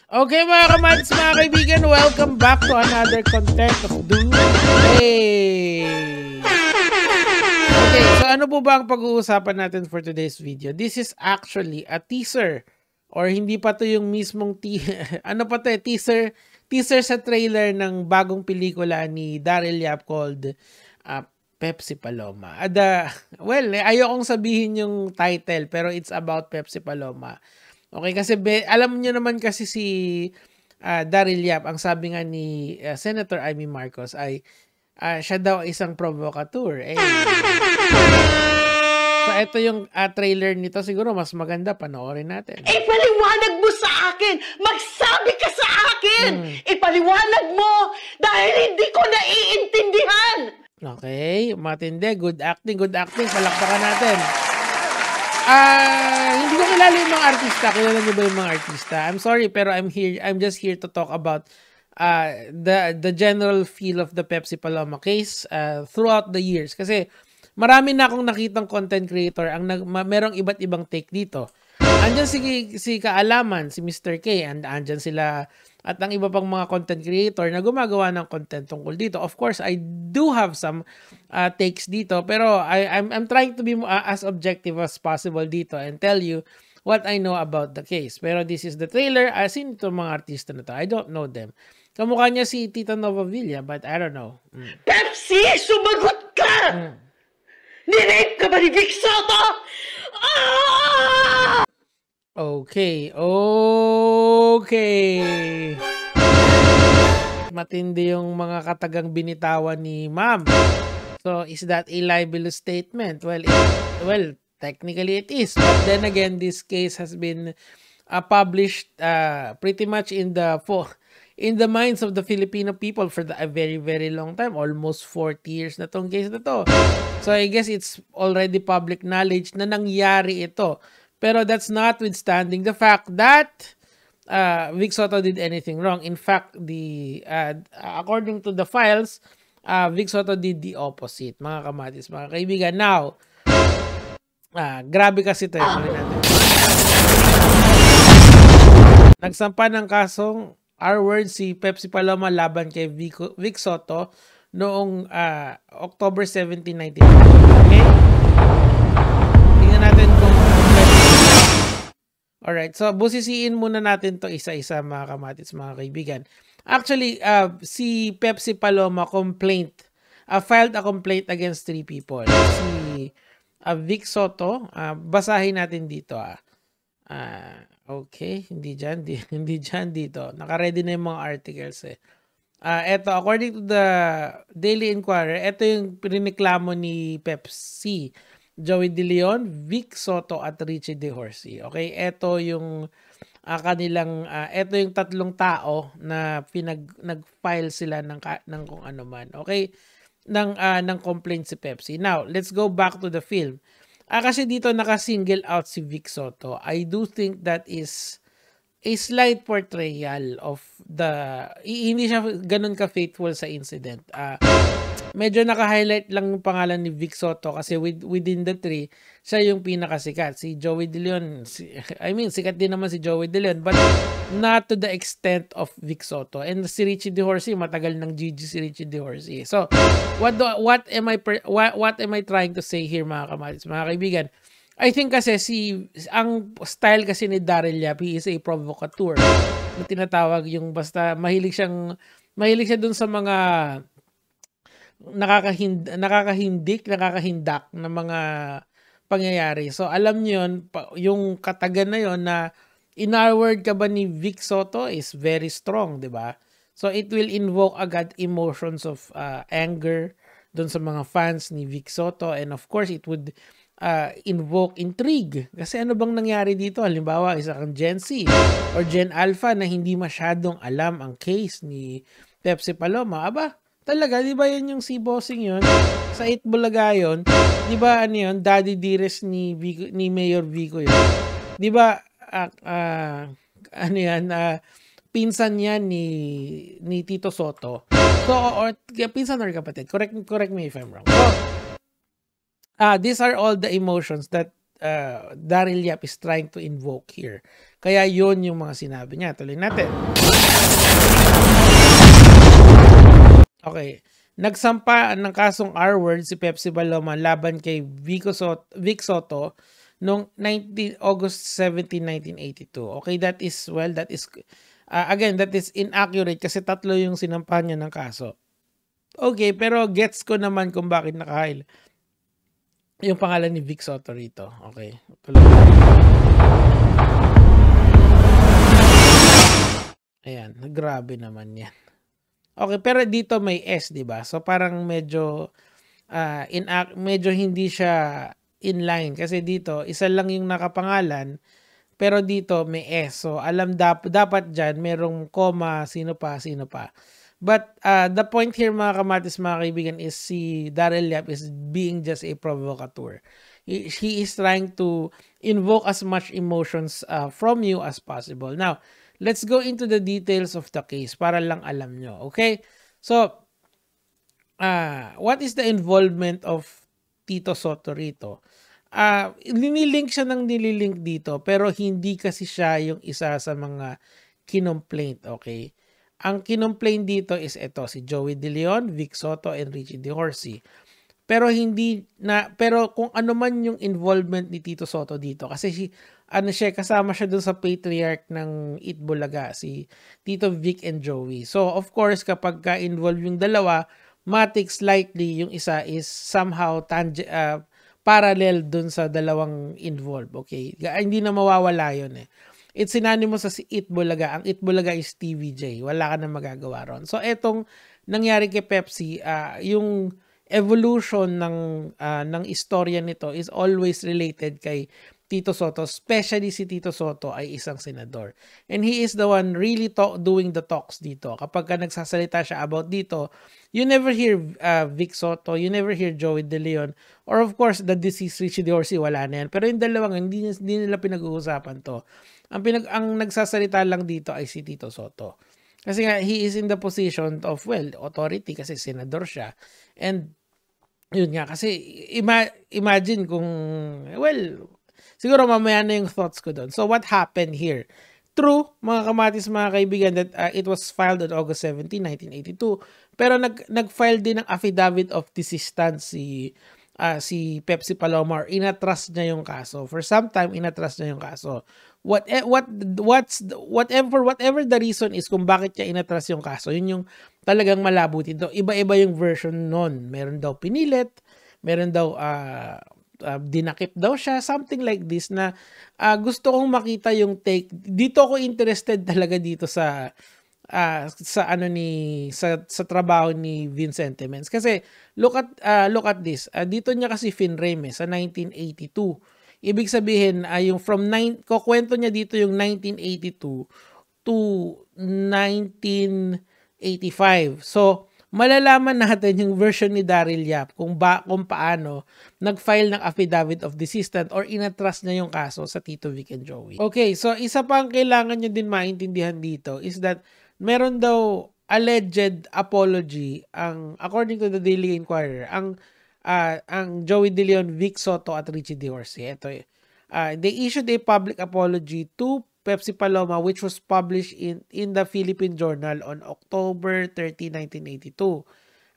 Okay mga kamads, mga kaibigan, welcome back to another content of Doomsday. Okay, so ano po ba ang pag-uusapan natin for today's video? This is actually a teaser or hindi pa to yung mismong ano pa to teaser sa trailer ng bagong pelikula ni Daryl Yap called Pepsi Paloma. Well, ayokong sabihin yung title pero it's about Pepsi Paloma. Okay, kasi alam niyo naman kasi si Daryl Yap, ang sabi nga ni Senator Amy Marcos ay siya daw isang provocateur. So ito yung trailer nito, siguro mas maganda, panoorin natin. Ipaliwanag mo sa akin! Magsabi ka sa akin! Ipaliwanag mo dahil hindi ko naiintindihan! Okay, matindi, good acting, palakpakan natin. Hindi ko kilala yung mga artista. Kilala niyo ba yung mga artista? I'm sorry, pero I'm just here to talk about the general feel of the Pepsi Paloma case throughout the years. Kasi marami na akong nakitang content creator ang merong iba't ibang take dito. Andyan si Kaalaman, si Mr. K, and andyan sila at ang iba pang mga content creator na gumagawa ng content tungkol dito. Of course, I do have some takes dito, pero I'm trying to be as objective as possible dito and tell you what I know about the case. Pero this is the trailer. Sino itong mga artista na to? I don't know them. Kamukha niya si Tita Nova Villa, but I don't know. Pepsi! Sumagot ka! Nirape ka ba ni Vic Soto? Okay. Matindi yung mga katagang binitawan ni Ma'am. So, is that a libelous statement? Well, technically it is. But then again, this case has been published pretty much in the minds of the Filipino people for a very, very long time. Almost 40 years na tong case na to. So, I guess it's already public knowledge na nangyari ito. Pero that's notwithstanding the fact that Vic Soto did anything wrong. In fact, according to the files, Vic Soto did the opposite, mga kamatis, mga kaibigan. Now, grabe kasi ito. Nagsampa ng kasong R-word si Pepsi Paloma laban kay Vic Soto noong October 17, 1990. Okay? Tingnan natin kung alright, so busisiin muna natin to isa-isa, mga kamatis, mga kaibigan. Actually, si Pepsi Paloma filed a complaint against 3 people. Si Vic Soto, basahin natin dito. Okay, hindi dyan dito. Naka-ready na yung mga articles eh. Eto, according to the Daily Inquirer, ito yung riniklamo ni Pepsi, Joey De Leon, Vic Soto at Richie De Horsey. Okay, ito yung ito yung tatlong tao na nag-file sila ng kung ano man. Okay, ng complaint si Pepsi. Now, let's go back to the film. Kasi dito naka-single out si Vic Soto. I do think that is a slight portrayal of hindi siya ganun ka-faithful sa incident. Medyo naka-highlight lang yung pangalan ni Vic Soto kasi within the 3, siya yung pinakasikat. Si Joey De Leon, sikat din naman si Joey De Leon, but not to the extent of Vic Soto. And si Richie De Horsey, matagal ng GG si Richie De Horsey. So, what am I trying to say here, mga kamatis, mga kaibigan? I think kasi ang style kasi ni Daryl Yap, he is a provocateur na tinatawag, yung basta mahilig siya dun sa mga nakakahindak na mga pangyayari. So, alam niyo yun, yung katagan na yun na in-word ka ba ni Vic Soto is very strong, di ba? So, it will invoke agad emotions of anger dun sa mga fans ni Vic Soto, and of course, it would invoke intrigue. Kasi ano bang nangyari dito? Halimbawa, isa kang Gen Z or Gen Alpha na hindi masyadong alam ang case ni Pepsi Paloma. Aba, talaga, di ba yun yung si Bossing yun? Sa 8 Bulaga yun, di ba ano yun? Daddy Dearest ni Mayor Vico yun. Di ba, pinsan yan ni Tito Soto. So, or pinsan or kapatid. Correct me if I'm wrong. So, these are all the emotions that Daryl Yap is trying to invoke here. Kaya yon yung mga sinabi niya. Tuloy natin. Okay. Nagsampa ng kasong R-word si Pepsi Paloma laban kay Vic Soto noong August 17, 1982. Okay, that is again, that is inaccurate kasi 3 yung sinampahan niya ng kaso. Okay, pero gets ko naman kung bakit naka-hide yung pangalan ni Vic Soto rito. Okay. Ayan, grabe naman yan. Okay, pero dito may S, 'di ba? So parang medyo medyo hindi siya inline kasi dito isa lang yung nakapangalan pero dito may S. So alam dapat diyan merong comma, sino pa. But the point here mga kamatis, mga kaibigan, is si Daryl Yap is being just a provocateur. He is trying to invoke as much emotions from you as possible. Now, let's go into the details of the case para lang alam nyo. Okay? So, what is the involvement of Tito Soto rito? Nililink siya ng nililink dito pero hindi kasi siya yung isa sa mga kinomplaint. Okay? Ang kinomplaint dito is ito, si Joey De Leon, Vic Soto, and Richie De Horsey. Pero kung ano man yung involvement ni Tito Soto dito kasi kasama siya dun sa patriarch ng Itbulaga, si Tito Vic and Joey. So of course kapag ka-involve yung dalawa, matik likely yung isa is somehow parallel dun sa dalawang involved. Okay? Hindi na mawawala yun eh. It's synonymous sa si Itbulaga. Ang Itbulaga is TVJ. Wala ka na magagawa ron. So etong nangyari kay Pepsi, yung evolution ng istorya nito is always related kay Tito Soto, especially si Tito Soto ay isang senador. And he is the one really doing the talks dito. Kapag ka nagsasalita siya about dito, you never hear Vic Soto, you never hear Joey De Leon, or of course, the deceased Richie De Horsey, wala na yan. Pero yung dalawang, hindi nila pinag-uusapan to. Ang nagsasalita lang dito ay si Tito Soto. Kasi nga, he is in the position of, authority kasi senador siya. And, yun nga, kasi imagine kung, siguro mamaya na yung thoughts ko doon. So, what happened here? True, mga kamatis, mga kaibigan, that it was filed on August 17, 1982. Pero nag-file din ng affidavit of desistance si Pepsi Paloma, or inatras niya yung kaso. For some time, inatras niya yung kaso. Whatever the reason is kung bakit niya inatras yung kaso, yun yung talagang malabo dito. Iba-iba yung version nun. Meron daw pinilit, meron daw dinakip daw siya, something like this na gusto kong makita yung take. Dito ako interested talaga dito sa trabaho ni Vincente Menz. Kasi look at this. Dito niya kasi finrame sa 1982. Ibig sabihin yung kukwento niya dito yung 1982 to 1985. So malalaman natin yung version ni Daryl Yap kung paano nag-file ng affidavit of desistance or inatras niya yung kaso sa Tito Vic and Joey. Okay, so isa pang kailangan niyo din maintindihan dito is that meron daw alleged apology according to the Daily Inquirer ang Joey De Leon, Vic Soto at Richie De Horsey. Ito they issued a public apology to Pepsi Paloma which was published in the Philippine Journal on October 30, 1982.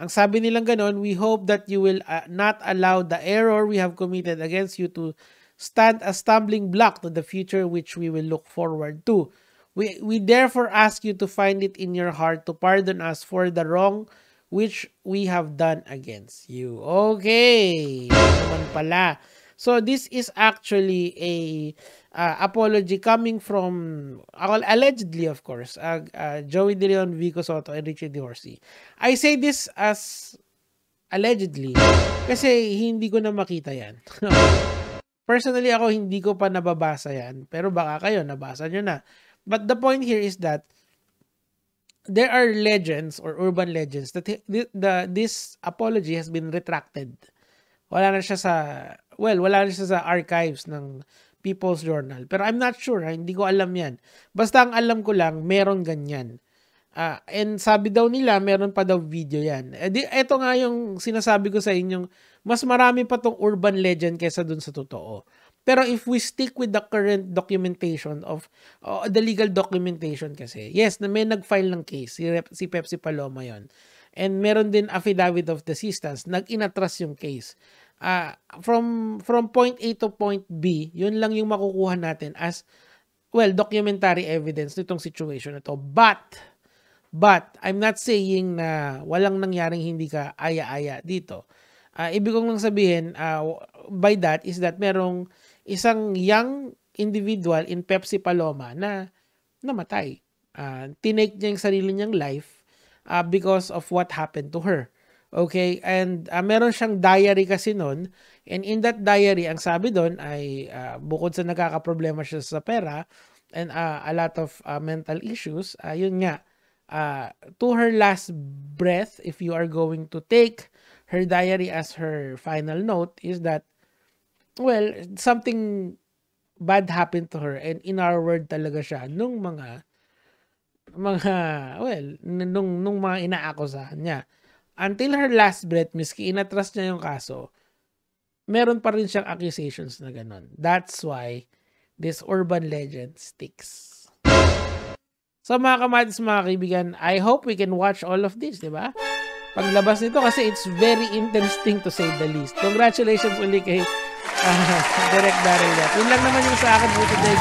Ang sabi nilang ganon, we hope that you will not allow the error we have committed against you to stand a stumbling block to the future which we will look forward to. We therefore ask you to find it in your heart to pardon us for the wrong which we have done against you. Okay. Naman pala. So this is actually a apology coming from, allegedly of course, Joey De Leon, Vico Soto, and Richie De Horsey. I say this as allegedly kasi hindi ko na makita yan. Personally ako, hindi ko pa nababasa yan. Pero baka kayo, nabasa nyo na. But the point here is that there are legends or urban legends that this apology has been retracted. Wala na siya sa archives ng People's Journal. Pero I'm not sure, hindi ko alam yan. Basta ang alam ko lang, meron ganyan. And sabi daw nila, meron pa daw video yan. Ito nga yung sinasabi ko sa inyong, mas marami pa tong urban legend kaysa dun sa totoo. Pero if we stick with the current documentation of the legal documentation kasi, yes, na may nag-file ng case, si Pepsi Paloma yon. And meron din affidavit of desistance, nag-inatras yung case. From point A to point B, yun lang yung makukuha natin as, well, documentary evidence nitong situation na to. But, I'm not saying na walang nangyaring hindi ka aya-aya dito. Ibig kong lang sabihin, by that, is that merong isang young individual in Pepsi Paloma na namatay. Tinake niya yung sarili niyang life because of what happened to her. Okay, and meron siyang diary kasi nun, and in that diary, ang sabi doon ay bukod sa nagkakaproblema siya sa pera and a lot of mental issues, yun nga, to her last breath, if you are going to take her diary as her final note, is that, well, something bad happened to her, and in our word talaga siya nung mga mga inaakusahan niya. Until her last breath, miski inatras niya yung kaso, meron pa rin siyang accusations na ganun. That's why this urban legend sticks. So mga kamatis, mga kaibigan, I hope we can watch all of this, di ba? Paglabas nito kasi it's very interesting to say the least. Congratulations ulit kay Direk Daryl. Yun lang naman yung sa akin for today.